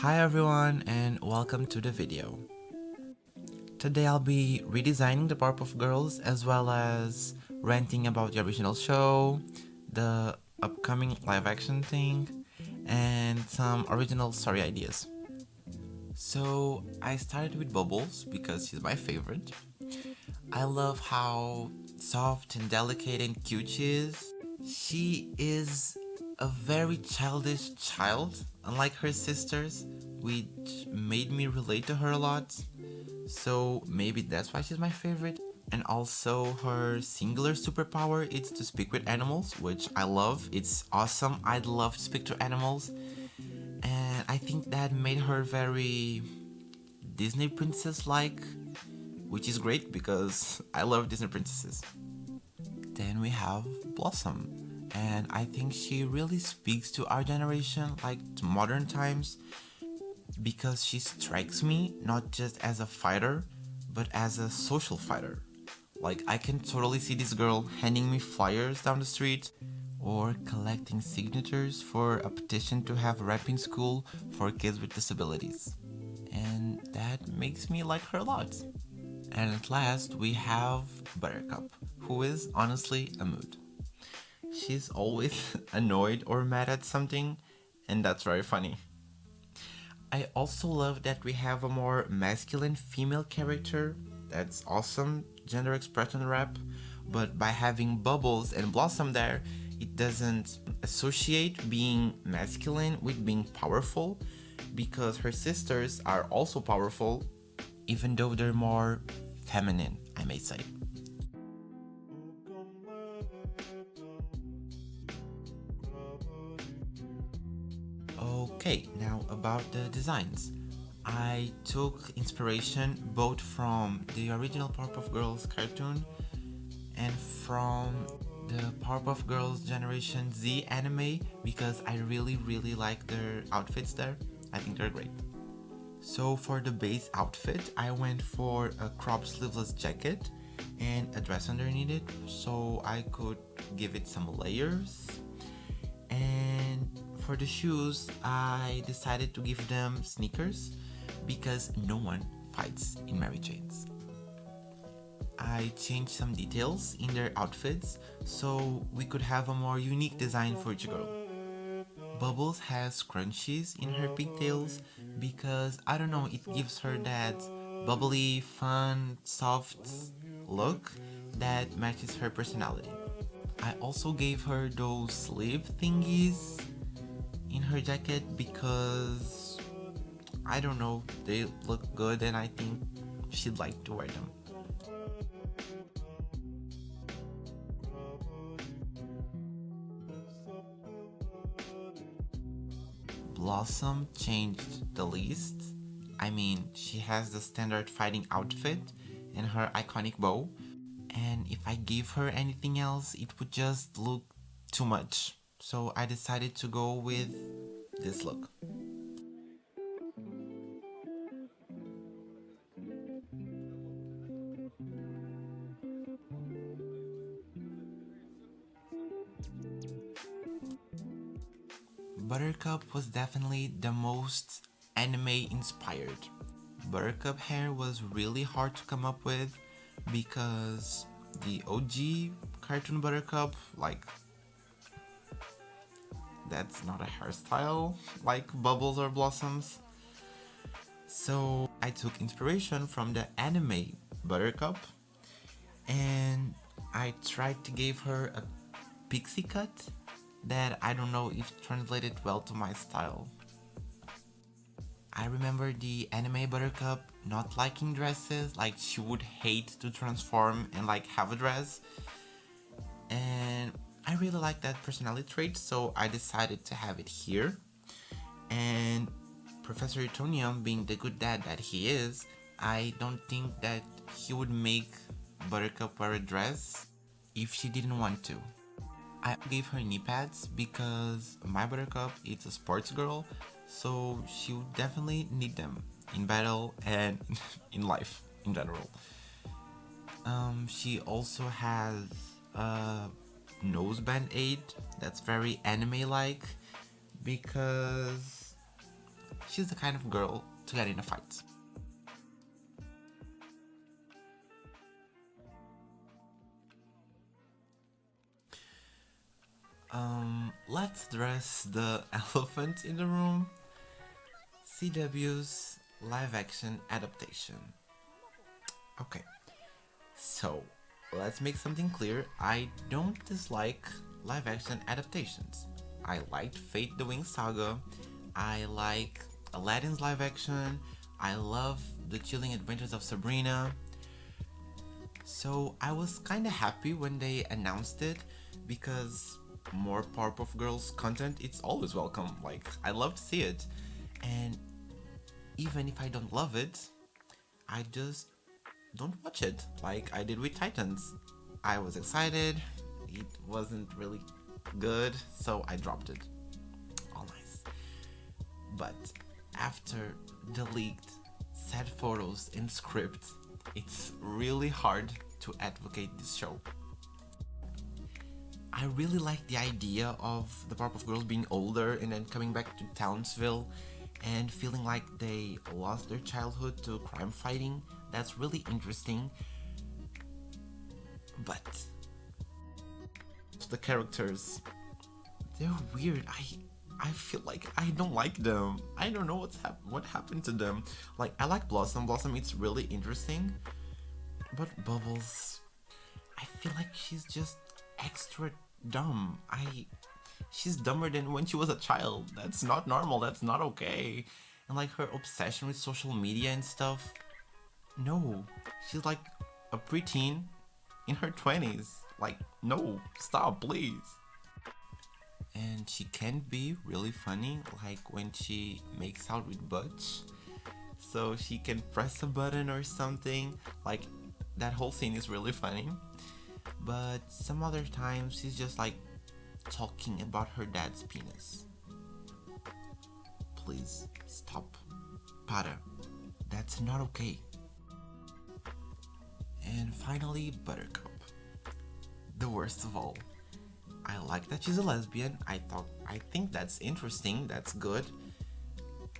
Hi everyone and welcome to the video. Today I'll be redesigning the Powerpuff Girls as well as ranting about the original show, the upcoming live action thing, and some original story ideas. So I started with Bubbles because she's my favorite. I love how soft and delicate and cute she is. She is a very childish child, unlike her sisters, which made me relate to her a lot. So maybe that's why she's my favorite. And also her singular superpower is to speak with animals, which I love. It's awesome. I'd love to speak to animals. And I think that made her very Disney princess-like, which is great because I love Disney princesses. Then we have Blossom, and I think she really speaks to our generation, like to modern times, because she strikes me not just as a fighter, but as a social fighter. Like, I can totally see this girl handing me flyers down the street or collecting signatures for a petition to have rap in school for kids with disabilities. And that makes me like her a lot. And at last, we have Buttercup, who is honestly a mood. She's always annoyed or mad at something, and that's very funny. I also love that we have a more masculine female character. That's awesome, gender expression rap. But by having Bubbles and Blossom there, it doesn't associate being masculine with being powerful, because her sisters are also powerful, even though they're more feminine, I may say. Okay, now about the designs. I took inspiration both from the original Powerpuff Girls cartoon and from the Powerpuff Girls Generation Z anime because I really like their outfits there. I think they're great. So for the base outfit, I went for a cropped sleeveless jacket and a dress underneath it so I could give it some layers. And for the shoes, I decided to give them sneakers because no one fights in Mary Jane's. I changed some details in their outfits so we could have a more unique design for each girl. Bubbles has scrunchies in her pigtails because I don't know, it gives her that bubbly, fun, soft look that matches her personality. I also gave her those sleeve thingies in her jacket because I don't know, they look good and I think she'd like to wear them. Blossom changed the least. I mean, she has the standard fighting outfit and her iconic bow, and if I gave her anything else, it would just look too much. So I decided to go with this look. Buttercup was definitely the most anime inspired. Buttercup hair was really hard to come up with because the OG cartoon Buttercup, like, that's not a hairstyle like Bubbles or Blossoms. So I took inspiration from the anime Buttercup and I tried to give her a pixie cut that I don't know if translated well to my style. I remember the anime Buttercup not liking dresses, like she would hate to transform and like have a dress. And I really like that personality trait, so I decided to have it here. And Professor Utonium, being the good dad that he is, I don't think that he would make Buttercup wear a dress if she didn't want to. I gave her knee pads because my Buttercup is a sports girl, so she would definitely need them in battle and in life in general. She also has a nose band aid that's very anime like because she's the kind of girl to get in a fight. Let's address the elephant in the room. CW's live action adaptation. Okay, so let's make something clear. I don't dislike live action adaptations. I liked Fate the Winged Saga. I like Aladdin's live action. I love The Chilling Adventures of Sabrina. So I was kinda happy when they announced it because more Powerpuff Girls content, it's always welcome. Like, I love to see it. And even if I don't love it, I just don't watch it like I did with Titans. I was excited, it wasn't really good, so I dropped it. All nice. But after the leaked sad photos and script, it's really hard to advocate this show. I really like the idea of the Powerpuff Girls being older and then coming back to Townsville and feeling like they lost their childhood to crime fighting. That's really interesting. But the characters, they're weird. I feel like I don't like them. I don't know what happened to them. Like, I like Blossom. Blossom, it's really interesting. But Bubbles, I feel like she's just extra dumb. She's dumber than when she was a child. That's not normal. That's not okay. And like her obsession with social media and stuff. No, she's like a preteen in her 20s. Like, no, stop, please. And she can be really funny, like when she makes out with Butch. So she can press a button or something. Like, that whole scene is really funny. But some other times she's just like talking about her dad's penis. Please stop. Para. That's not okay. And finally, Buttercup. The worst of all. I like that she's a lesbian. I think that's interesting, that's good.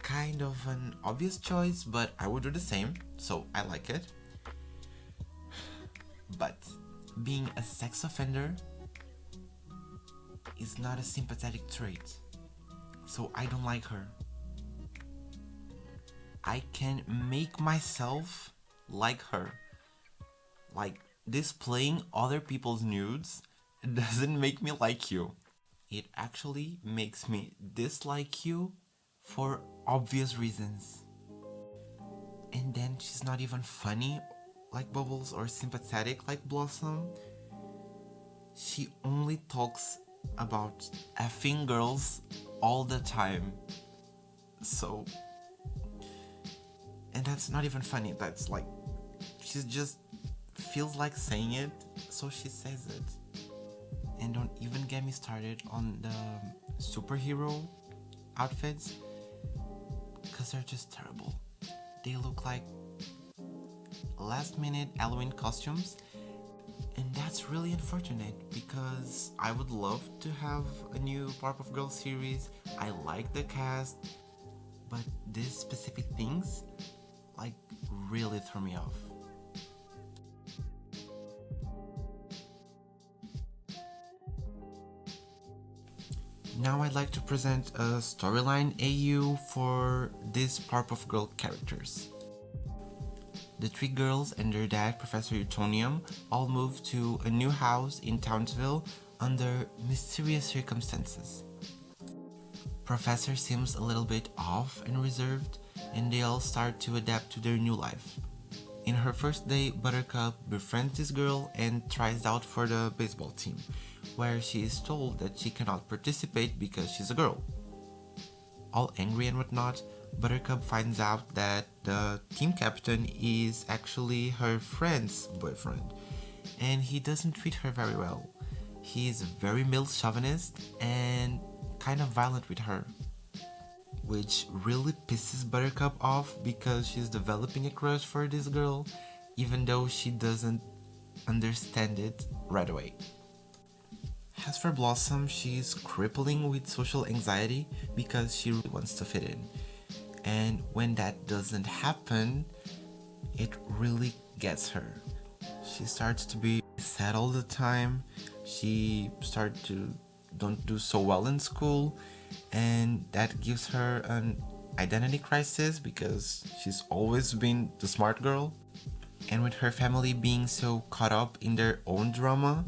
Kind of an obvious choice, but I would do the same, so I like it. But being a sex offender is not a sympathetic trait, so I don't like her. I can make myself like her. Like, displaying other people's nudes doesn't make me like you. It actually makes me dislike you for obvious reasons. And then she's not even funny like Bubbles or sympathetic like Blossom. She only talks about effing girls all the time. So, and that's not even funny. That's like, she just feels like saying it, so she says it. And don't even get me started on the superhero outfits, because they're just terrible. They look like last minute Halloween costumes, and that's really unfortunate because I would love to have a new Powerpuff Girls series. I like the cast, but these specific things like really throw me off. Now I'd like to present a storyline AU for these Powerpuff Girl characters. The three girls and their dad, Professor Utonium, all moved to a new house in Townsville under mysterious circumstances. Professor seems a little bit off and reserved, and they all start to adapt to their new life. In her first day, Buttercup befriends this girl and tries out for the baseball team, where she is told that she cannot participate because she's a girl. All angry and whatnot, Buttercup finds out that the team captain is actually her friend's boyfriend, and he doesn't treat her very well. He's very male chauvinist and kind of violent with her, which really pisses Buttercup off because she's developing a crush for this girl, even though she doesn't understand it right away. As for Blossom, she's crippling with social anxiety because she really wants to fit in. And when that doesn't happen, it really gets her. She starts to be sad all the time. She starts to don't do so well in school, and that gives her an identity crisis because she's always been the smart girl. And with her family being so caught up in their own drama,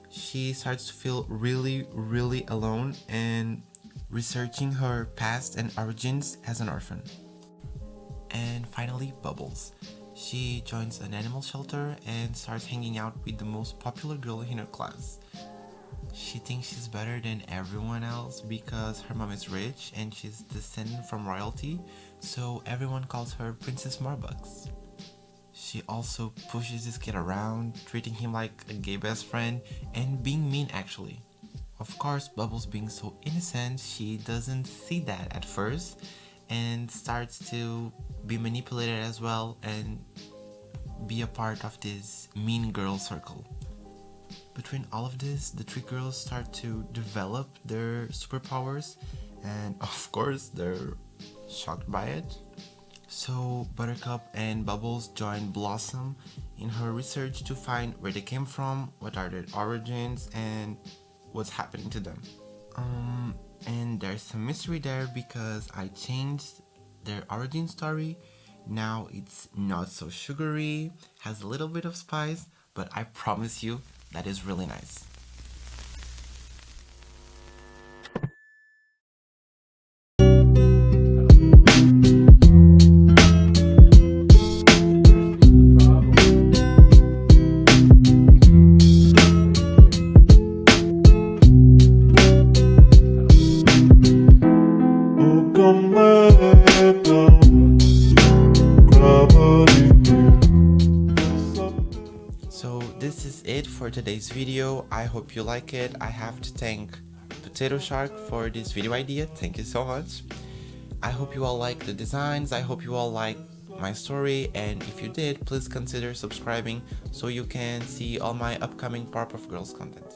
she starts to feel really, really alone and researching her past and origins as an orphan. And finally, Bubbles. She joins an animal shelter and starts hanging out with the most popular girl in her class. She thinks she's better than everyone else because her mom is rich and she's descended from royalty, so everyone calls her Princess Marbucks. She also pushes this kid around, treating him like a gay best friend and being mean actually. Of course, Bubbles being so innocent, she doesn't see that at first and starts to be manipulated as well and be a part of this mean girl circle. Between all of this, the three girls start to develop their superpowers, and of course, they're shocked by it. So, Buttercup and Bubbles join Blossom in her research to find where they came from, what are their origins, and what's happening to them. And there's some mystery there because I changed their origin story. Now it's not so sugary, has a little bit of spice, but I promise you that is really nice. So this is it for today's video. I hope you like it. I have to thank Potato Shark for this video idea. Thank you so much. I hope you all like the designs. I hope you all like my story, and if you did, please consider subscribing so you can see all my upcoming Powerpuff Girls content.